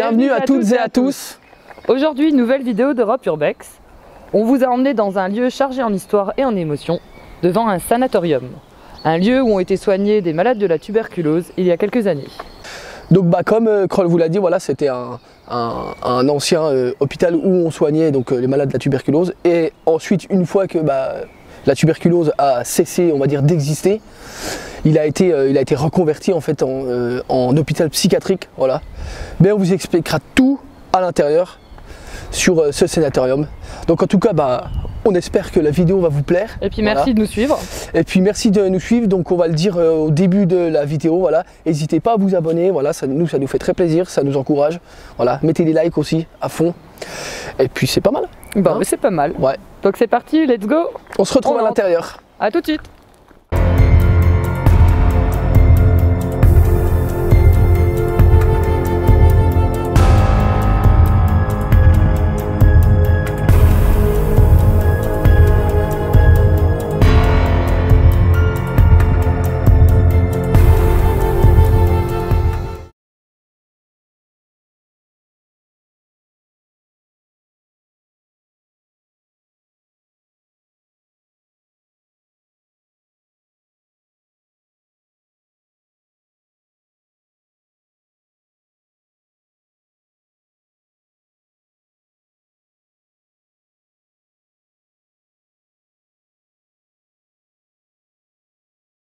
Bienvenue à toutes et à tous. Aujourd'hui, nouvelle vidéo d'Europe Urbex. On vous a emmené dans un lieu chargé en histoire et en émotions, devant un sanatorium. Un lieu où ont été soignés des malades de la tuberculose il y a quelques années. Donc comme Kroll vous l'a dit, voilà, c'était un ancien hôpital où on soignait donc, les malades de la tuberculose. Et ensuite, une fois que la tuberculose a cessé, on va dire, d'exister, il a été reconverti en fait en hôpital psychiatrique. Voilà. Mais on vous expliquera tout à l'intérieur sur ce sanatorium. Donc en tout cas, on espère que la vidéo va vous plaire. Et puis merci de nous suivre. Et puis merci de nous suivre. Donc on va le dire au début de la vidéo. Voilà. N'hésitez pas à vous abonner. Voilà, ça nous fait très plaisir, ça nous encourage. Voilà. Mettez des likes aussi à fond. Et puis c'est pas mal. Bon, mais c'est pas mal. Ouais. Donc c'est parti, let's go. On se retrouve à l'intérieur. À tout de suite.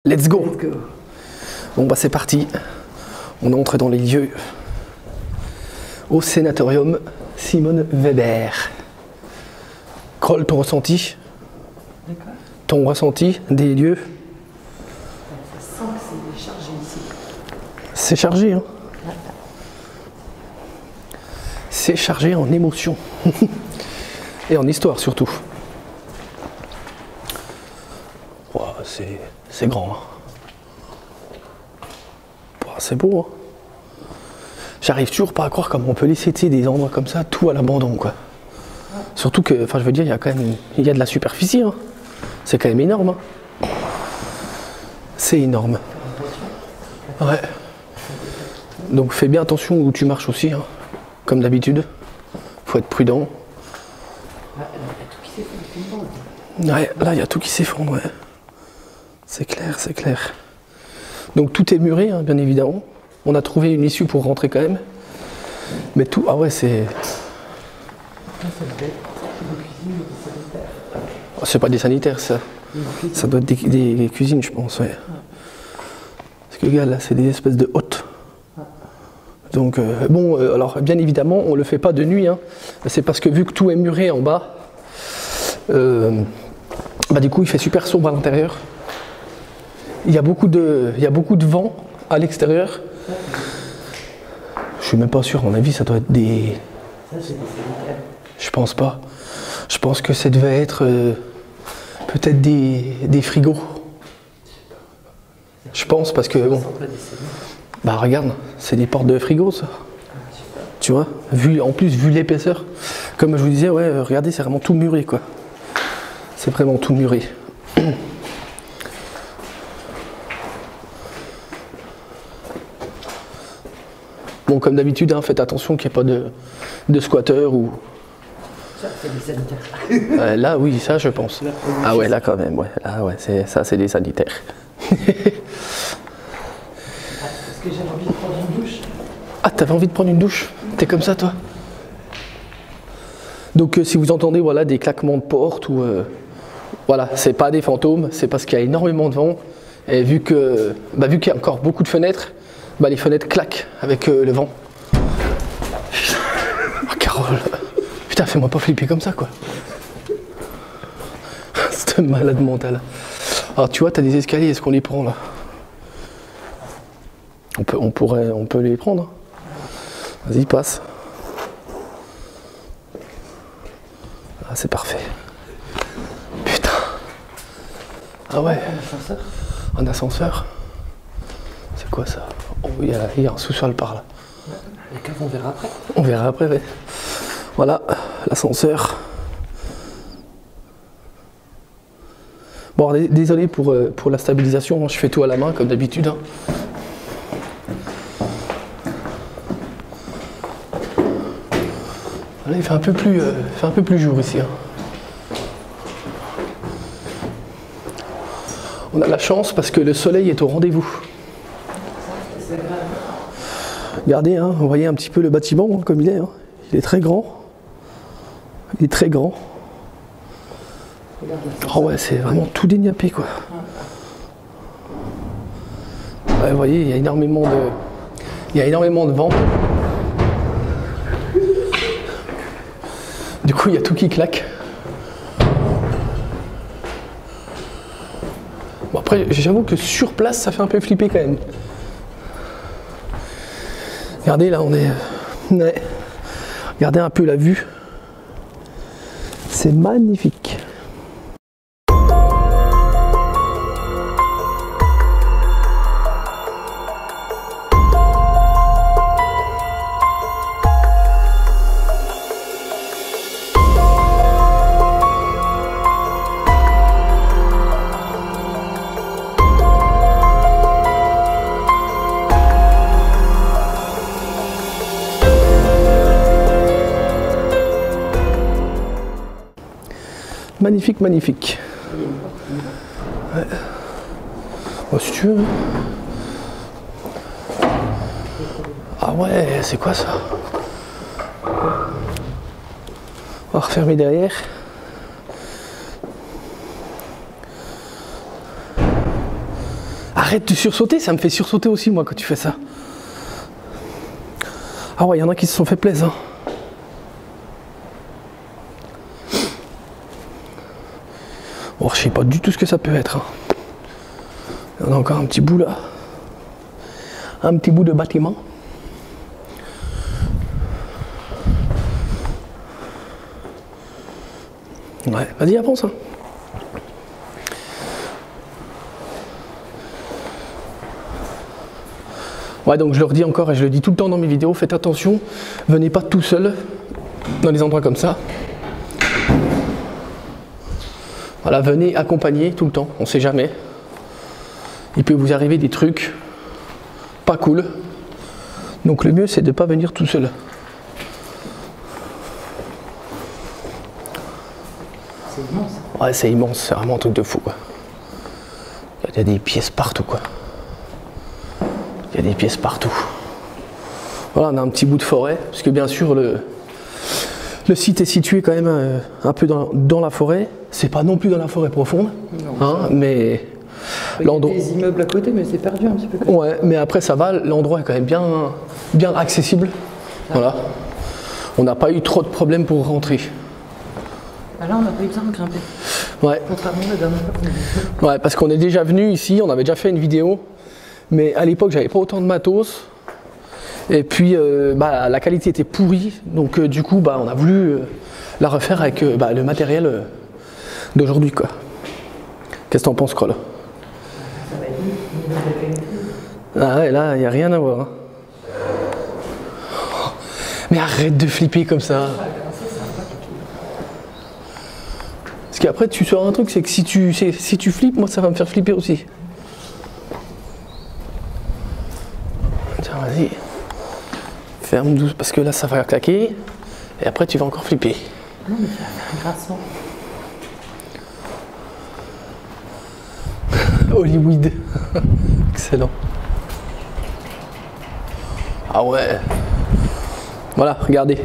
Let's go. Bon c'est parti. On entre dans les lieux au sanatorium Simone Weber. Kroll, ton ressenti? Ton ressenti des lieux? Ça sent que c'est chargé ici. C'est chargé, hein? C'est chargé en émotions. Et en histoire surtout. Wow, c'est grand. Hein. Wow, c'est beau. Hein. J'arrive toujours pas à croire comment on peut laisser des endroits comme ça, tout à l'abandon, quoi. Surtout que, enfin je veux dire, il y a de la superficie. Hein. C'est quand même énorme. Hein. C'est énorme. Ouais. Donc fais bien attention où tu marches aussi, hein. Comme d'habitude. Faut être prudent. Ouais, là il y a tout qui s'effondre, ouais. C'est clair, c'est clair. Donc tout est muré, hein, bien évidemment. On a trouvé une issue pour rentrer quand même. Mais tout, ah ouais, c'est... Oh, c'est pas des sanitaires, ça. Ça doit être des cuisines, je pense, ouais. Parce que regarde, là, c'est des espèces de hôtes. Donc, alors, bien évidemment, on le fait pas de nuit, hein. C'est parce que vu que tout est muré en bas, du coup, il fait super sombre à l'intérieur. Il y a beaucoup de vent à l'extérieur. Je suis même pas sûr, à mon avis, ça doit être des... Ça, c'est des sanitaires. Je pense pas. Je pense que ça devait être peut-être des frigos. Je pense parce que bon. Regarde, c'est des portes de frigo ça. Tu vois, en plus vu l'épaisseur, comme je vous disais, ouais, regardez, c'est vraiment tout muré quoi. C'est vraiment tout muré. Bon, comme d'habitude, hein, faites attention qu'il n'y ait pas de squatteurs ou... Ça, c'est des sanitaires. Là, oui, ça, je pense. Ah ouais, là, quand même, ouais. Ah ouais, ça, c'est des sanitaires. Parce que j'avais envie de prendre une douche. Ah, t'avais envie de prendre une douche? T'es comme ça, toi? Donc, si vous entendez, voilà, des claquements de porte ou... voilà, c'est pas des fantômes, c'est parce qu'il y a énormément de vent. Et vu qu'il y a encore beaucoup de fenêtres, les fenêtres claquent avec le vent. Oh, Carole, putain, fais-moi pas flipper comme ça, quoi. C'est un malade mental. Alors, tu vois, t'as des escaliers, est-ce qu'on les prend, là? On peut les prendre. Vas-y, passe. Ah, c'est parfait. Putain. Ah ouais. Un ascenseur. C'est quoi ça? Oh, il y a un sous-sol par là. Les caves, on verra après. On verra après, ouais. Voilà, l'ascenseur. Bon, alors, désolé pour la stabilisation, je fais tout à la main comme d'habitude. Hein. Là, il fait un peu plus jour ici. Hein. On a la chance parce que le soleil est au rendez-vous. Regardez, hein, vous voyez un petit peu le bâtiment hein, comme il est. Hein. Il est très grand. Il est très grand. Oh ouais, c'est vraiment tout déniapé quoi. Ouais, vous voyez, il y a énormément de vent. Du coup, il y a tout qui claque. Bon, après, j'avoue que sur place, ça fait un peu flipper quand même. Regardez, là, on est... Ouais. Regardez un peu la vue. C'est magnifique. Magnifique, magnifique. Ouais. Oh, si tu veux. Ah ouais, c'est quoi ça? On va refermer derrière. Arrête de sursauter, ça me fait sursauter aussi moi quand tu fais ça. Ah ouais, il y en a qui se sont fait plaisir. Hein. Bon, je sais pas du tout ce que ça peut être. Hein. On a encore un petit bout là. Un petit bout de bâtiment. Ouais, vas-y, avance. Hein. Ouais, donc je le redis encore et je le dis tout le temps dans mes vidéos, faites attention, venez pas tout seul dans des endroits comme ça. Voilà, venez accompagner tout le temps, on sait jamais. Il peut vous arriver des trucs pas cool. Donc le mieux c'est de ne pas venir tout seul. C'est immense. Ouais, c'est immense, c'est vraiment un truc de fou quoi. Il y a des pièces partout quoi. Il y a des pièces partout. Voilà, on a un petit bout de forêt, parce que bien sûr le site est situé quand même un peu dans la forêt. C'est pas non plus dans la forêt profonde, non, hein, mais l'endroit. Il y a des immeubles à côté, mais c'est perdu un petit peu. Ouais, mais après ça va, l'endroit est quand même bien accessible. Ah. Voilà. On n'a pas eu trop de problèmes pour rentrer. Ah là, on n'a pas eu besoin de grimper. Ouais. Contrairement à la dernière fois. Ouais, parce qu'on est déjà venu ici, on avait déjà fait une vidéo, mais à l'époque j'avais pas autant de matos. Et puis la qualité était pourrie, donc du coup on a voulu la refaire avec le matériel d'aujourd'hui quoi. Qu'est-ce que t'en penses, Kroll? Ah ouais, là il n'y a rien à voir. Hein. Mais arrête de flipper comme ça. Parce qu'après tu sors un truc, c'est que si tu flippes, moi ça va me faire flipper aussi. Tiens, vas-y. Ferme douce parce que là ça va claquer et après tu vas encore flipper. Non mais ça va faire un grincement. Hollywood. Excellent. Ah ouais. Voilà, regardez.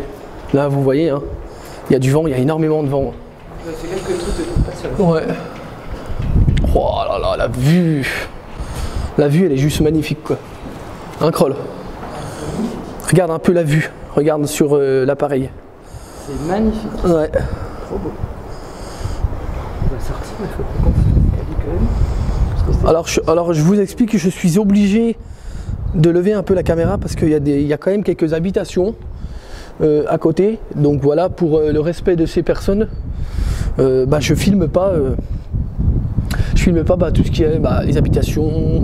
Là vous voyez, hein, il y a du vent, il y a énormément de vent. C'est quelques trucs de compassion. Ouais. Oh là là, la vue. La vue elle est juste magnifique quoi. Un Kroll. Regarde un peu la vue, regarde sur l'appareil. C'est magnifique. Ouais. Trop beau. On va sortir, mais il faut qu'on continue quand même. Alors je vous explique que je suis obligé de lever un peu la caméra parce qu'il y a quand même quelques habitations à côté. Donc voilà, pour le respect de ces personnes, je filme pas tout ce qui est les habitations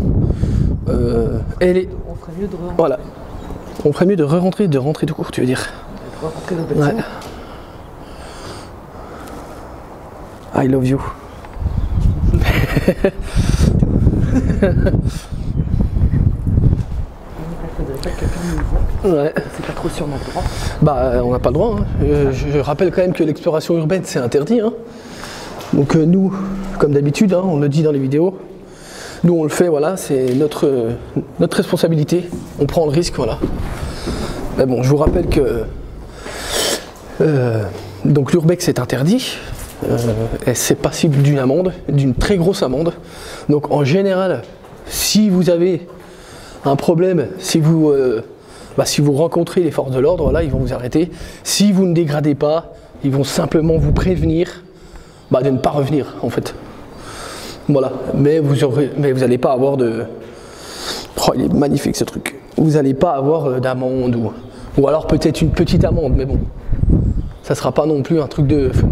et les... On ferait mieux de re-rentrer. Voilà. On ferait mieux de re-rentrer, de rentrer tout court, tu veux dire. Ouais. I love you. rappelle qu'il y a plein de nouveaux. Ouais. C'est pas trop sûr notre droit. Bah, on n'a pas le droit. Hein. Je rappelle quand même que l'exploration urbaine, c'est interdit. Hein. Donc nous, comme d'habitude, hein, on le dit dans les vidéos, nous on le fait, voilà, c'est notre responsabilité. On prend le risque, voilà. Mais bon, je vous rappelle que donc l'urbex est interdit. Et c'est passible d'une amende, d'une très grosse amende. Donc en général, si vous avez un problème, si vous rencontrez les forces de l'ordre, voilà, ils vont vous arrêter. Si vous ne dégradez pas, ils vont simplement vous prévenir de ne pas revenir en fait. Voilà, mais vous n'allez pas avoir de... Oh, il est magnifique ce truc. Vous n'allez pas avoir d'amende ou alors peut-être une petite amende, mais bon, ça sera pas non plus un truc de fou.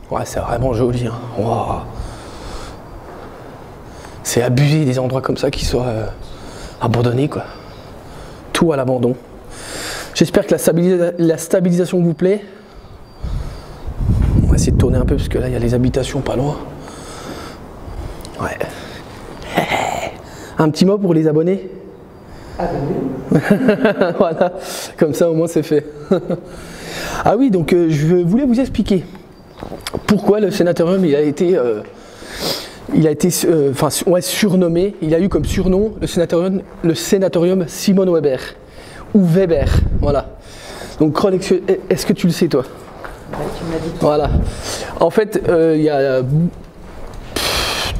Ouais, c'est vraiment joli. Hein. Wow. C'est abusé des endroits comme ça qui soient abandonnés, quoi. Tout à l'abandon. J'espère que la stabilisation vous plaît. On va essayer de tourner un peu parce que là il y a les habitations pas loin. Ouais. Un petit mot pour les abonnés. Voilà, comme ça au moins c'est fait. Ah oui, donc je voulais vous expliquer pourquoi le sénatorium il a été surnommé, il a eu comme surnom le sénatorium Simone Weber ou Weber, voilà. Donc est-ce que tu le sais toi? Ouais, tu me l'as dit. Voilà. En fait, il y a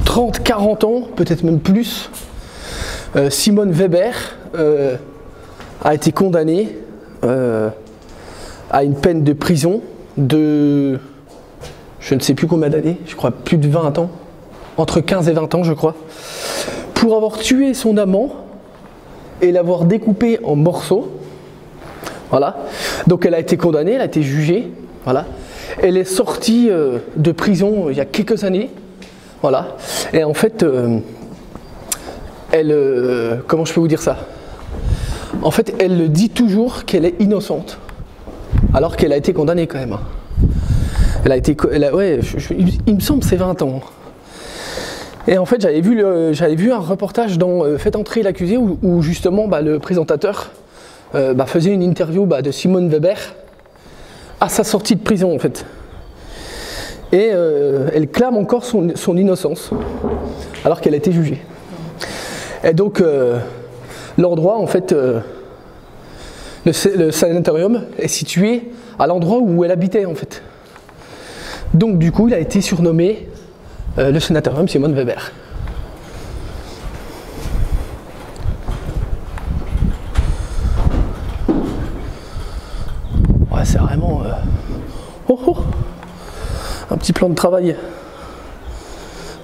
30-40 ans, peut-être même plus, Simone Weber a été condamnée à une peine de prison de, je ne sais plus combien d'années, je crois plus de 20 ans, entre 15 et 20 ans je crois, pour avoir tué son amant et l'avoir découpé en morceaux. Voilà. Donc elle a été condamnée, elle a été jugée. Voilà. Elle est sortie de prison il y a quelques années. Voilà. Et en fait, comment je peux vous dire ça? En fait, elle dit toujours qu'elle est innocente, alors qu'elle a été condamnée quand même. Il me semble que c'est 20 ans. Et en fait, j'avais vu un reportage dans Faites entrer l'accusé où justement le présentateur faisait une interview de Simone Weber à sa sortie de prison en fait. Et elle clame encore son innocence alors qu'elle a été jugée. Et donc l'endroit en fait, le sanatorium est situé à l'endroit où elle habitait en fait. Donc du coup il a été surnommé le sanatorium Simone Weber. Ouais, c'est vraiment un petit plan de travail.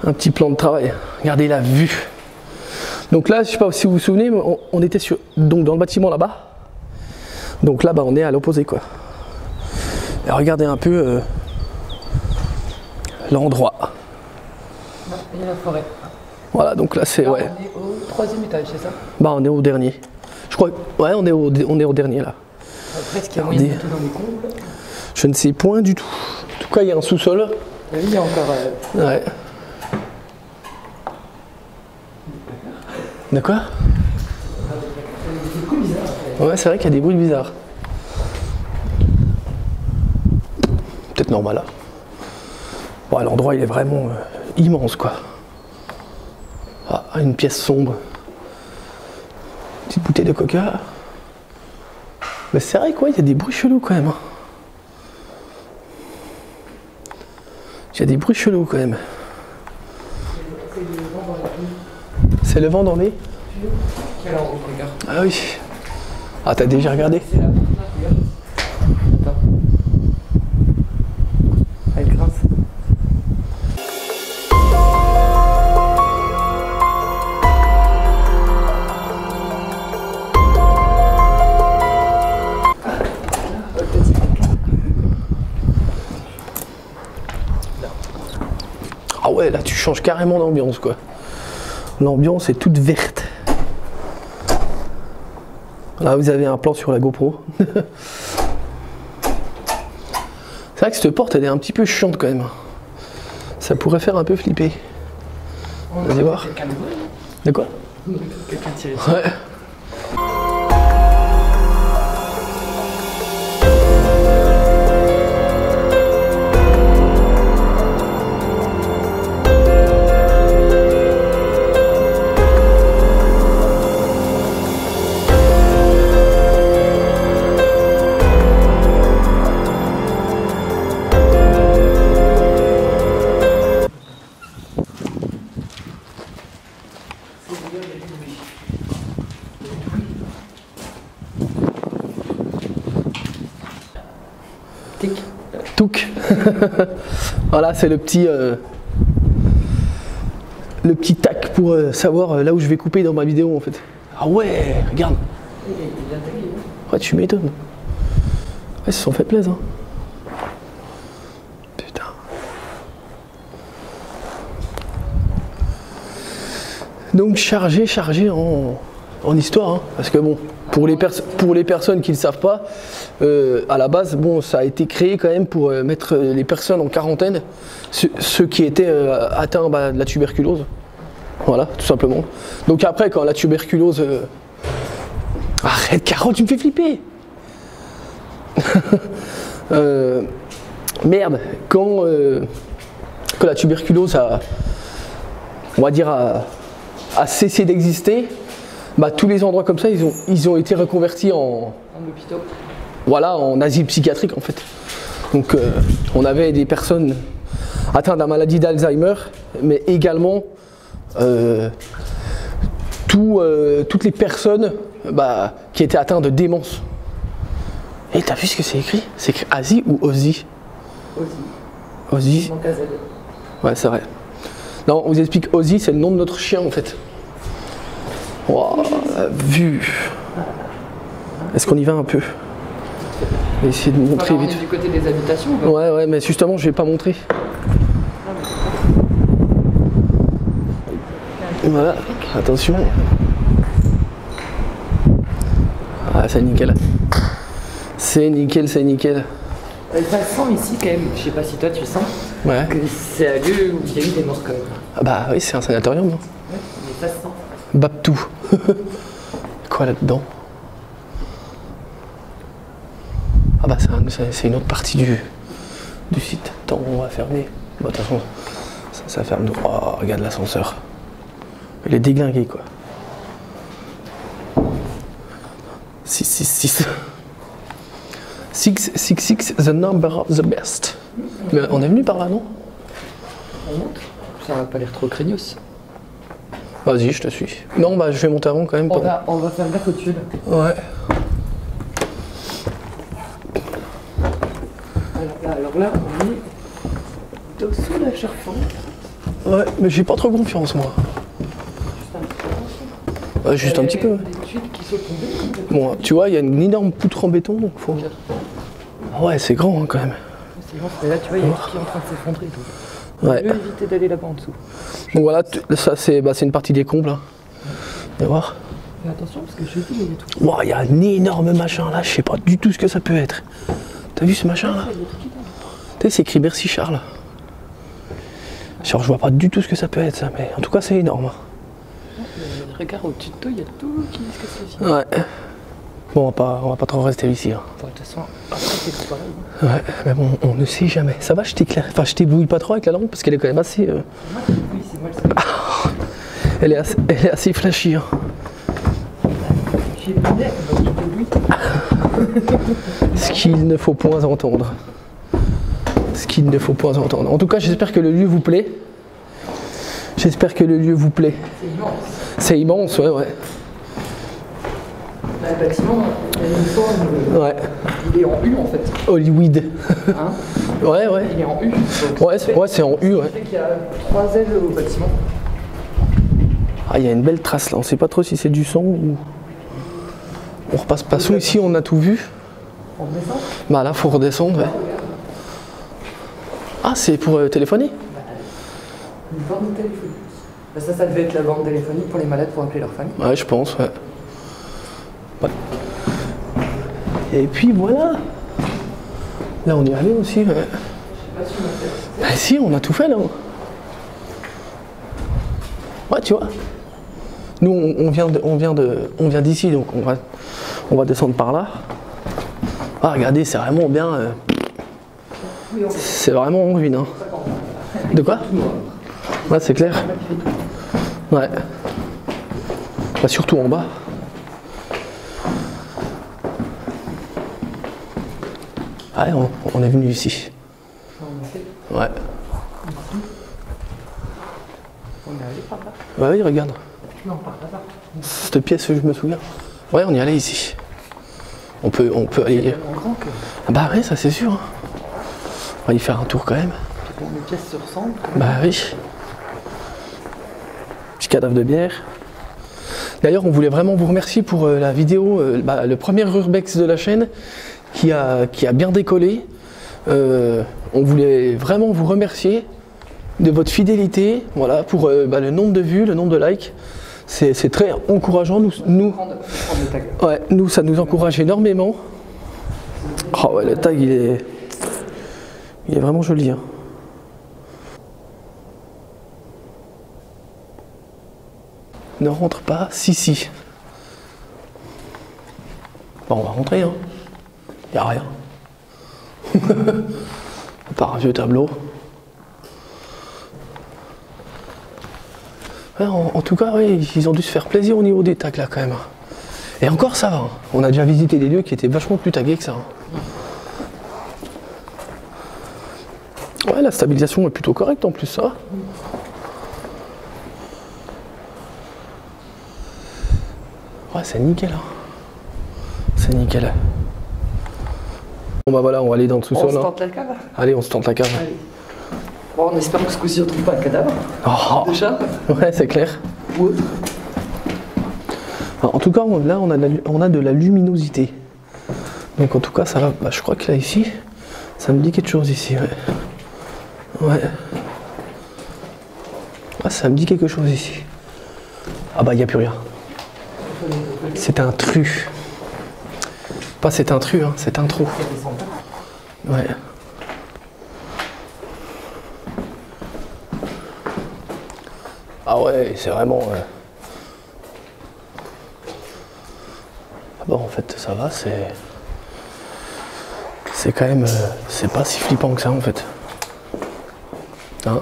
Un petit plan de travail. Regardez la vue. Donc là, je ne sais pas si vous vous souvenez, mais on était donc dans le bâtiment là-bas. Donc là, on est à l'opposé quoi. Et regardez un peu l'endroit. Il y a la forêt. Voilà, donc là c'est... Là, ouais. on est au 3e étage, c'est ça? On est au dernier. Je crois ouais, on est au dernier là. Après, est-ce qu'il y a moyen de monter dans les combles? Je ne sais point du tout. En tout cas, il y a un sous-sol. Oui, il y a encore... Ouais. De quoi? des bruits bizarres. Ouais, c'est vrai qu'il y a des bruits bizarres. Peut-être normal là. Bon, l'endroit il est vraiment immense quoi. Ah, une pièce sombre. Petite bouteille de coca. Mais c'est vrai quoi, il y a des bruits chelous quand même. Il y a des bruits chelous quand même. C'est le vent dans les... Ah oui. Ah, t'as déjà regardé? Elle grince. Ah ouais, là tu changes carrément d'ambiance quoi. L'ambiance est toute verte. Là vous avez un plan sur la GoPro. C'est vrai que cette porte elle est un petit peu chiante quand même. Ça pourrait faire un peu flipper. Vas-y voir. De quoi? Quelqu'un tiré dessus. Ouais. Touk. Voilà, c'est le petit tac pour savoir là où je vais couper dans ma vidéo en fait. Ah ouais, regarde. Ouais, tu m'étonnes. Ouais, ils se sont fait plaisir. Putain. Donc chargé en histoire, hein, parce que bon, pour les personnes qui ne le savent pas, à la base, bon, ça a été créé quand même pour mettre les personnes en quarantaine, ceux qui étaient atteints de la tuberculose. Voilà, tout simplement. Donc après, quand la tuberculose... Arrête, Carole, tu me fais flipper. Merde, quand la tuberculose a, on va dire, a cessé d'exister, bah, tous les endroits comme ça, ils ont été reconvertis en hôpitaux. Voilà, en asile psychiatrique en fait. Donc on avait des personnes atteintes de la maladie d'Alzheimer, mais également toutes les personnes qui étaient atteintes de démence. Et t'as vu ce que c'est écrit? C'est écrit Asie ou Ozzy? Ozzy. Ouais, c'est vrai. Non, on vous explique, Ozzy, c'est le nom de notre chien en fait. Wow, la vue. Est-ce qu'on y va un peu? Je vais essayer de montrer vite. Du côté des habitations ou pas? Ouais, mais justement, je vais pas montrer. Voilà, attention. Ah, c'est nickel. C'est nickel, c'est nickel. Ça sent ici quand même, je sais pas si toi tu sens, ouais, que c'est un lieu où il y a eu des morts quand même. Ah bah oui, c'est un sanatorium. Hein. Ouais, mais ça se sent. Babtou. Quoi là-dedans? Ah bah c'est une autre partie du site. Attends, on va fermer. Bah de toute façon, ça ferme. Oh, regarde l'ascenseur. Il est déglingué quoi. 666. 666, the number of the best. Mais on est venu par là, non? On monte? Ça va pas l'air trop craignos. Vas-y, je te suis. Non, bah je vais monter avant quand même. On va faire gaffe au-dessus là. Ouais. Alors là, on est dessous la charpente. Ouais, mais j'ai pas trop confiance moi. Ouais, juste un petit peu. Des tuiles qui sont tombées. Bon, tu vois, il y a une énorme poutre en béton, donc faut... Ouais, c'est grand hein, quand même. C'est grand, mais là tu vois, il y a tout qui est en train de s'effondrer. Ouais. Il faut éviter d'aller là-bas en dessous. Donc voilà, ça c'est une partie des combles. Hein. Vous allez voir. Fais attention parce que je dis, il y a tout qui... Wow, il y a un énorme machin là, je sais pas du tout ce que ça peut être. T'as vu ce machin là? Tu sais, c'est écrit Merci Charles. Genre, je vois pas du tout ce que ça peut être ça, mais en tout cas c'est énorme. Regarde au-dessus de toi, il y a tout qui se casse ici. Ouais. Bon, on va pas trop rester ici. Hein. Bon, de toute façon, après c'est tout pareil. Ouais, mais bon, on ne sait jamais. Ça va, je t'éclaire. Enfin, je t'éblouis pas trop avec la lampe parce qu'elle est quand même assez. Oui, c'est moi le seul. Elle est assez flashy. Hein. J'ai pas d'air, donc je t'éblouis. Ce qu'il ne faut point entendre. Ce qu'il ne faut point entendre. En tout cas, j'espère que le lieu vous plaît. J'espère que le lieu vous plaît. C'est immense. C'est immense, ouais. Le bâtiment, il y a une forme. Ouais. Il est en U en fait. Hollywood. Hein? Ouais. Il est en U. Ouais, c'est en U, ouais. Ça fait qu'il y a 3 ailes au bâtiment. Ah, il y a une belle trace là. On sait pas trop si c'est du son ou. On repasse pas sous. Ici, on a tout vu. On descend. Bah là, faut redescendre, ouais. Ah, c'est pour téléphoner? Une borne téléphonique. Bah ça devait être la borne téléphonique pour les malades pour appeler leur famille. Ouais, je pense, ouais. Et puis voilà. Là, on y allait aussi, ouais. Bah si, on a tout fait là. Ouais, tu vois. Nous, on vient d'ici, donc on va descendre par là. Ah, regardez, c'est vraiment bien. C'est vraiment en ruine. Hein. De quoi? Ouais, c'est clair. Ouais. Bah, surtout en bas. Ah, on est venu ici. Ouais. On est allé par là? Ouais, oui, regarde. Non, par là-bas. Cette pièce, je me souviens. Ouais, on y allait ici. On peut aller. En grand que Ah bah ouais, ça c'est sûr. Hein. On va y faire un tour quand même. les pièces se ressemblent. Bah oui. Petit cadavre de bière. D'ailleurs, on voulait vraiment vous remercier pour la vidéo, le premier urbex de la chaîne qui a bien décollé. On voulait vraiment vous remercier de votre fidélité, voilà, pour le nombre de vues, le nombre de likes. C'est très encourageant. Nous, ça nous encourage énormément. Oh ouais, le tag, il est vraiment joli. Hein. Ne rentre pas, si. Bon, on va rentrer, hein. Y a rien. À part un vieux tableau. Ouais, en tout cas, ouais, ils ont dû se faire plaisir au niveau des tags là quand même. Et encore ça va. Hein. On a déjà visité des lieux qui étaient vachement plus tagués que ça. Hein. Ouais, la stabilisation est plutôt correcte en plus, ça va. Ouais, c'est nickel. Hein. C'est nickel. Bon bah voilà, on va aller dans le sous-sol. On se tente la cave. Allez, on se tente la cave. Allez. Bon, en espérant que ce coup-ci on trouve pas de cadavre. Oh. Déjà. Ouais, c'est clair. Ou autre. Alors, en tout cas, là, on a de la luminosité. Donc en tout cas, ça va. Bah, je crois que là, ici, ça me dit quelque chose ici. Ouais. Ouais. Ah, ça me dit quelque chose ici. Ah bah, il n'y a plus rien. C'est un tru. Pas c'est un tru, hein, c'est un trou. Ouais. Ah ouais, c'est vraiment... Ah bon, en fait, ça va, c'est quand même... c'est pas si flippant que ça, en fait. Hein?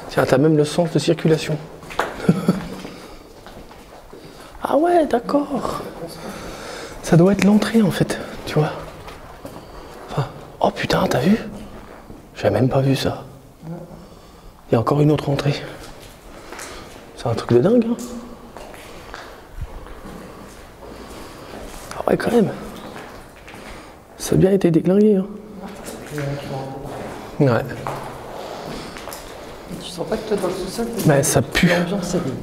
Tiens, t'as même le sens de circulation. Ah ouais, d'accord. Ça doit être l'entrée en fait, tu vois. Enfin, oh putain, t'as vu? J'avais même pas vu ça. Il y a encore une autre entrée. C'est un truc de dingue. Hein. Ah ouais, quand même. Ça a bien été déglingué. Hein. Ouais. Tu sens pas que toi dans le sous-sol, mais ça pue. L'ambiance, elle est...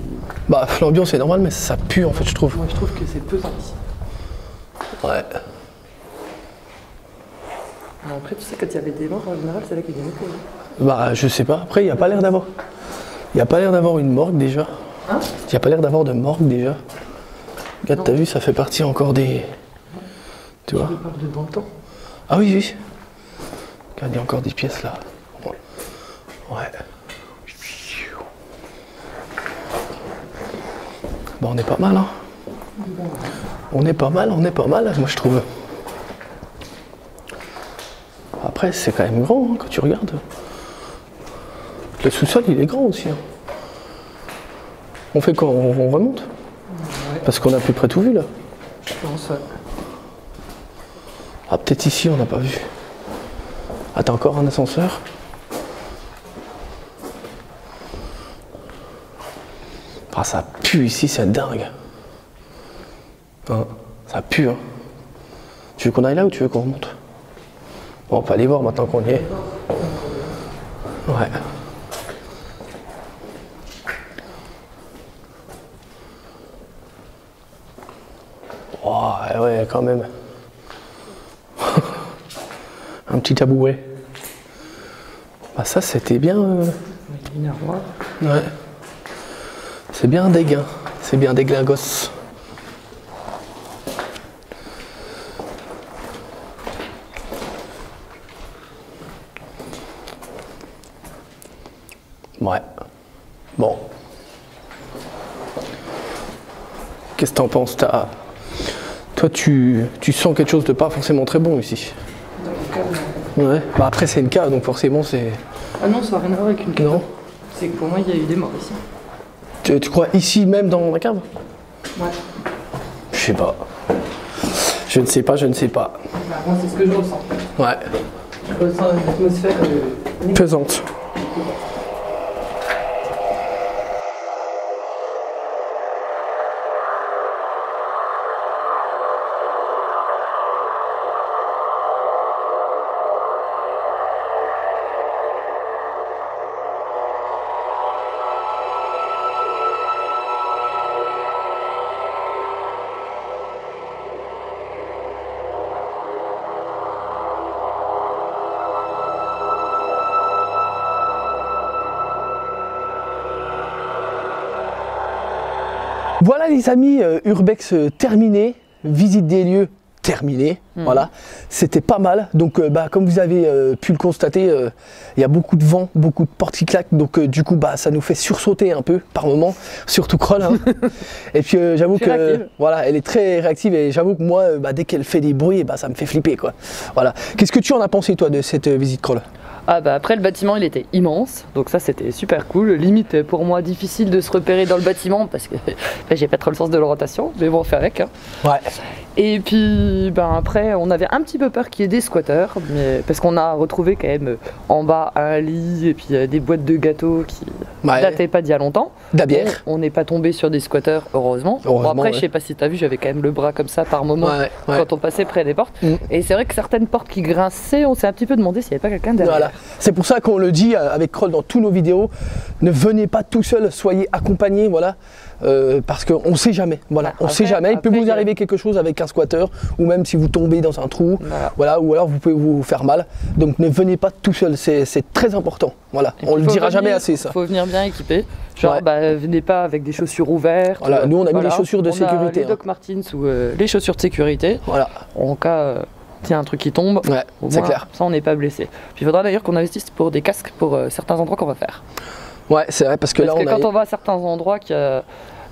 Bah, l'ambiance est normale, mais ça pue en fait, je trouve. Moi, je trouve que c'est pesant ici. Ouais. Alors après, tu sais, quand il y avait des morts, en général, c'est là qu'il y a des métaux. Bah, je sais pas. Après, il n'y a pas l'air d'avoir. Il n'y a pas l'air d'avoir une morgue déjà. Hein? Il n'y a pas l'air d'avoir de morgue déjà. Regarde, t'as vu, ça fait partie encore des. Tu vois? Tu parles de dans le temps. Ah oui, oui. Regarde, il y a encore des pièces là. Ouais. Bah, on est pas mal, hein. On est pas mal, moi je trouve. Après, c'est quand même grand hein, quand tu regardes. Le sous-sol, il est grand aussi. Hein. On fait quoi? On remonte? Ouais. Parce qu'on a à peu près tout vu là. Je pense, ouais. Ah, peut-être ici, on n'a pas vu. Ah, t'as encore un ascenseur? Ah, ça pue ici, c'est dingue. Hein, ça pue. Hein. Tu veux qu'on aille là ou tu veux qu'on remonte? Bon, on peut aller voir maintenant qu'on y est. Ouais. Bah ouais, quand même. Un petit tabouret. Bah ça, c'était bien. Une armoire. Ouais. C'est bien déguin. C'est bien déglingos. Ouais. Bon. Qu'est-ce que t'en penses? Toi, tu sens quelque chose de pas forcément très bon ici. Dans le cave, non. Ouais. Bah après, c'est une cave, donc forcément, c'est... Ah non, ça n'a rien à voir avec une cave. Non. C'est que pour moi, il y a eu des morts ici. Tu crois ici même dans la cave? Ouais. Je sais pas. Je ne sais pas, je ne sais pas. Bah, moi, c'est ce que je ressens. Ouais. Je ressens une atmosphère Pesante. Voilà les amis, Urbex terminé, visite des lieux terminée, voilà, c'était pas mal, donc comme vous avez pu le constater, il y a beaucoup de vent, beaucoup de portes qui claquent, donc du coup ça nous fait sursauter un peu par moment, surtout Kroll, hein. Et puis j'avoue que voilà, elle est très réactive et j'avoue que moi dès qu'elle fait des bruits, ça me fait flipper quoi, voilà. Qu'est-ce que tu en as pensé toi de cette visite Kroll? Ah bah après le bâtiment il était immense, donc ça c'était super cool, limite pour moi difficile de se repérer dans le bâtiment parce que j'ai pas trop le sens de l'orientation, mais bon on fait avec hein. Ouais. Et puis après on avait un petit peu peur qu'il y ait des squatteurs, mais parce qu'on a retrouvé quand même en bas un lit et puis des boîtes de gâteaux qui dataient pas d'il y a longtemps. De la bière. On n'est pas tombé sur des squatteurs heureusement. Bon, après je sais pas si t'as vu, j'avais quand même le bras comme ça par moment quand on passait près des portes. Et c'est vrai que certaines portes qui grinçaient, on s'est un petit peu demandé s'il n'y avait pas quelqu'un derrière. Voilà. C'est pour ça qu'on le dit avec Kroll dans tous nos vidéos, ne venez pas tout seul, soyez accompagnés, voilà, parce qu'on ne sait jamais, voilà, on ne sait jamais, il peut vous arriver quelque chose avec un squatter, ou même si vous tombez dans un trou, voilà, ou alors vous pouvez vous faire mal, donc ne venez pas tout seul, c'est très important, voilà, on le dira jamais assez ça. Il faut venir bien équipé, genre venez pas avec des chaussures ouvertes. Voilà, nous on a mis les chaussures de sécurité. Les Doc Martens ou les chaussures de sécurité, voilà. En cas... Tiens, un truc qui tombe, c'est clair. Ça on n'est pas blessé. Puis il faudra d'ailleurs qu'on investisse pour des casques pour certains endroits qu'on va faire. Ouais, c'est vrai, parce que là quand on va à certains endroits qu'il y a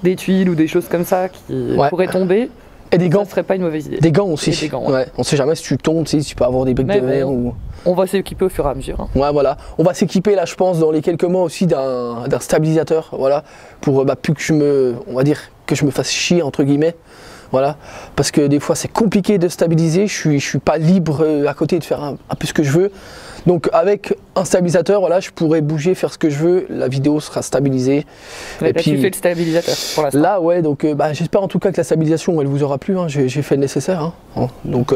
des tuiles ou des choses comme ça qui pourraient tomber, et des gants, ça serait pas une mauvaise idée. Des gants aussi. Des gants, on sait jamais si tu tombes, tu peux avoir des briques de verre ou... On va s'équiper au fur et à mesure. Hein. Ouais, voilà. On va s'équiper là, je pense, dans les quelques mois aussi d'un stabilisateur, voilà, pour plus que on va dire que je me fasse chier entre guillemets. Voilà, parce que des fois c'est compliqué de stabiliser, je suis pas libre à côté de faire un peu ce que je veux. Donc avec un stabilisateur, voilà, je pourrais bouger, faire ce que je veux, la vidéo sera stabilisée. Et puis tu fais le stabilisateur pour l'instant. Là ouais, donc j'espère en tout cas que la stabilisation elle vous aura plu, hein. J'ai fait le nécessaire. Hein. Donc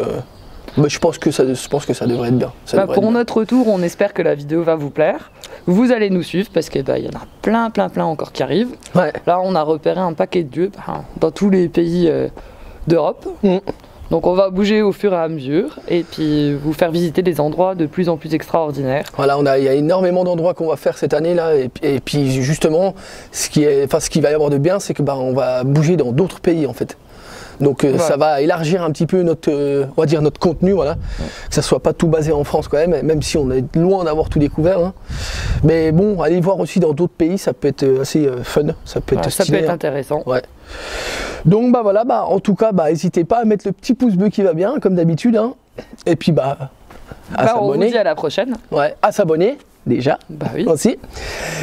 je pense que ça devrait être bien. Pour notre retour, on espère que la vidéo va vous plaire. Vous allez nous suivre parce qu'il y en a plein encore qui arrivent. Ouais. Là, on a repéré un paquet de lieux dans tous les pays d'Europe. Donc on va bouger au fur et à mesure et puis vous faire visiter des endroits de plus en plus extraordinaires. Voilà, il y a énormément d'endroits qu'on va faire cette année là et puis justement, ce qui va y avoir de bien, c'est que on va bouger dans d'autres pays en fait. Donc ça va élargir un petit peu notre, on va dire notre contenu, voilà, que ça soit pas tout basé en France quand même si on est loin d'avoir tout découvert. Hein. Mais bon, aller voir aussi dans d'autres pays, ça peut être assez fun, ça peut être stylé, ça peut être intéressant. Ouais. Donc voilà, en tout cas, n'hésitez pas à mettre le petit pouce bleu qui va bien, comme d'habitude, hein. Et puis à s'abonner. On vous dit à la prochaine. Ouais, à s'abonner déjà. Oui. Aussi.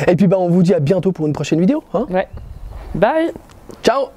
Et puis on vous dit à bientôt pour une prochaine vidéo. Hein. Ouais. Bye. Ciao.